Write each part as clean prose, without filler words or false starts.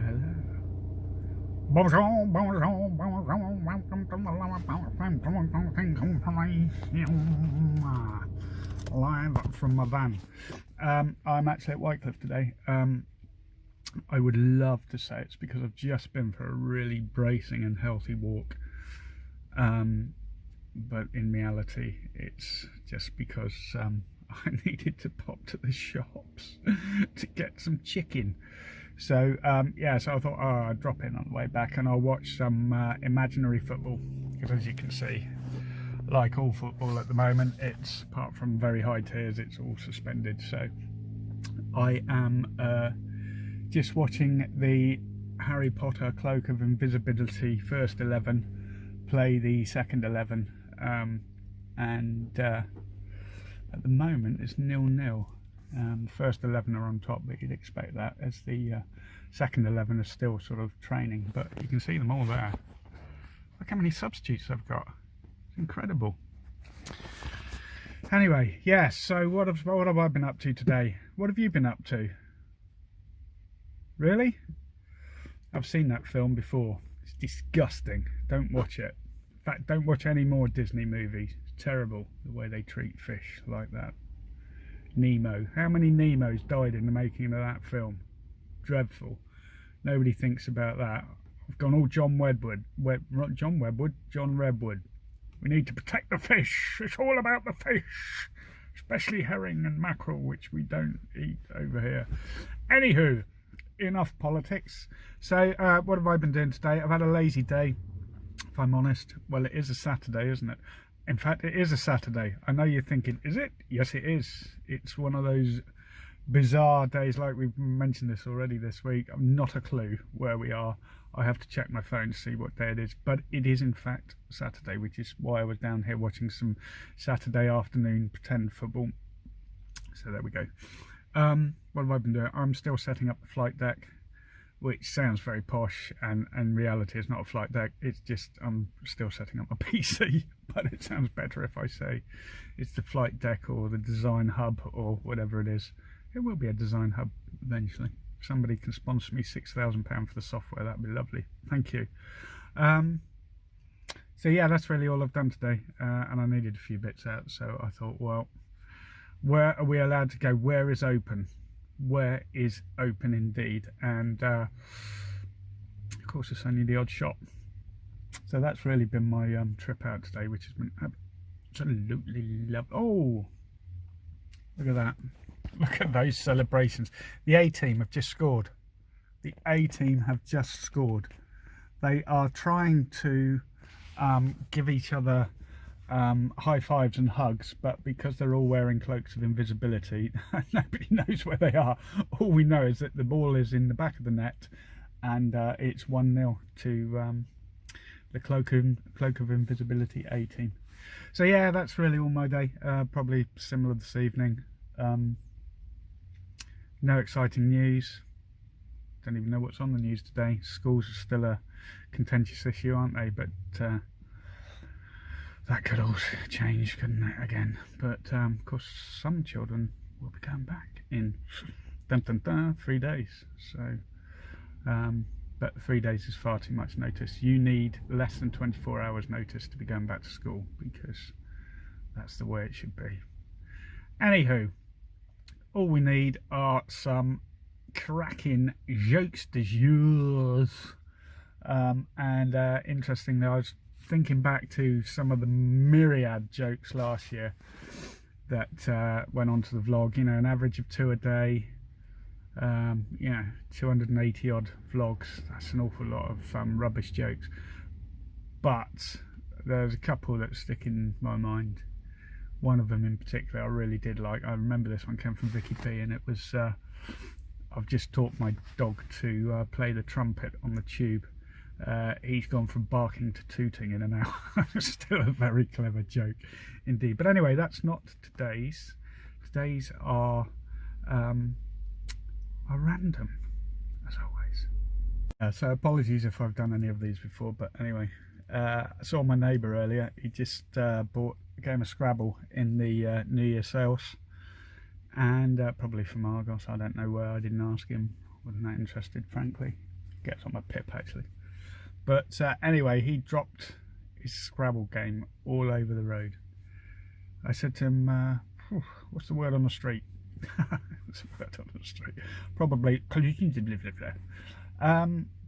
hello. Bonjour, bonjour, bonjour, welcome to the Lower live from my van. I'm actually at Whitecliff today. I would love to say it's because I've just been for a really bracing and healthy walk. But in reality, it's just because I needed to pop to the shops to get some chicken. So yeah, so I thought, oh, I'd drop in on the way back and I'll watch some imaginary football, because as you can see, like all football at the moment, it's, apart from very high tiers, it's all suspended. So I am just watching the Harry Potter Cloak of Invisibility first 11 play the second 11, and at the moment it's 0-0. The first 11 are on top, but you'd expect that, as the second 11 are still sort of training, but you can see them all there. Look how many substitutes I've got. It's incredible. Anyway, yes, so what have I been up to today? What have you been up to? Really? I've seen that film before. It's disgusting. Don't watch it. In fact, don't watch any more Disney movies. It's terrible the way they treat fish like that. Nemo. How many Nemos died in the making of that film? Dreadful. Nobody thinks about that. I've gone all John Redwood. We need to protect the fish. It's all about the fish. Especially herring and mackerel, which we don't eat over here. Anywho, enough politics. So what have I been doing today? I've had a lazy day, if I'm honest. Well, it is a Saturday, isn't it? In fact, it is a Saturday. I know you're thinking, is it? Yes, it is. It's one of those bizarre days, like we've mentioned this already this week. I've not a clue where we are. I have to check my phone to see what day it is. But it is, in fact, Saturday, which is why I was down here watching some Saturday afternoon pretend football. So there we go. What have I been doing? I'm still setting up the flight deck, which sounds very posh, and in reality it's not a flight deck. It's just I'm still setting up my PC, but it sounds better if I say it's the flight deck or the design hub or whatever it is. It will be a design hub eventually. If somebody can sponsor me £6,000 for the software, that'd be lovely. Thank you. So yeah, that's really all I've done today, and I needed a few bits out, so I thought, well, where are we allowed to go? Where is open? Where is open indeed? And of course it's only the odd shop. So that's really been my trip out today, which has been absolutely lovely. Oh, look at that. Look at those celebrations. The A team have just scored. The A team have just scored. They are trying to give each other high fives and hugs, but because they're all wearing cloaks of invisibility, nobody knows where they are. All we know is that the ball is in the back of the net, and it's 1-0 to the cloak of invisibility A team. So yeah, that's really all my day. Probably similar this evening. No exciting news. Don't even know what's on the news today. Schools are still a contentious issue, aren't they? But that could all change, couldn't it, again? But of course, some children will be going back in 3 days. So, but 3 days is far too much notice. You need less than 24 hours notice to be going back to school, because that's the way it should be. Anywho, all we need are some cracking jokes de jour. And interestingly, I was thinking back to some of the myriad jokes last year that went onto the vlog. You know, an average of 2 a day. You know, 280 odd vlogs. That's an awful lot of rubbish jokes. But there's a couple that stick in my mind. One of them in particular I really did like. I remember this one came from Vicky P, and it was I've just taught my dog to play the trumpet on the tube. He's gone from barking to tooting in an hour. Still a very clever joke indeed. But anyway, that's not today's. Today's are random, as always. So apologies if I've done any of these before, but anyway, I saw my neighbour earlier. He just bought a game of Scrabble in the New Year sales, and probably from Argos. I don't know where. I didn't ask him. Wasn't that interested, frankly. Gets on my pip actually. But anyway, he dropped his Scrabble game all over the road. I said to him, what's the word on the street? What's the word on the street? Probably.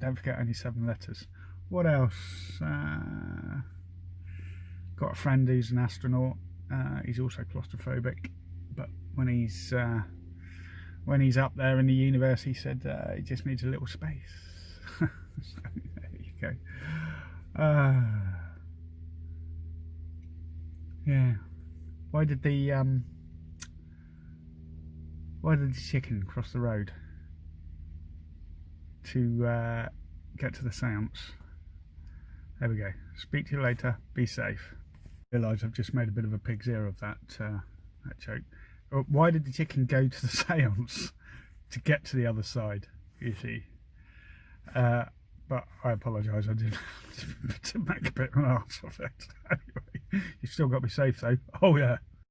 Don't forget, only 7 letters. What else? Got a friend who's an astronaut. He's also claustrophobic, but when he's up there in the universe, he said he just needs a little space. So, there you go. Yeah. Why did the chicken cross the road to get to the seance? There we go. Speak to you later. Be safe. I realise I've just made a bit of a pig's ear of that joke. Why did the chicken go to the seance? To get to the other side, you see. But I apologise, I did to make a bit of an arse of it. Anyway, you've still got to be safe though. Oh yeah.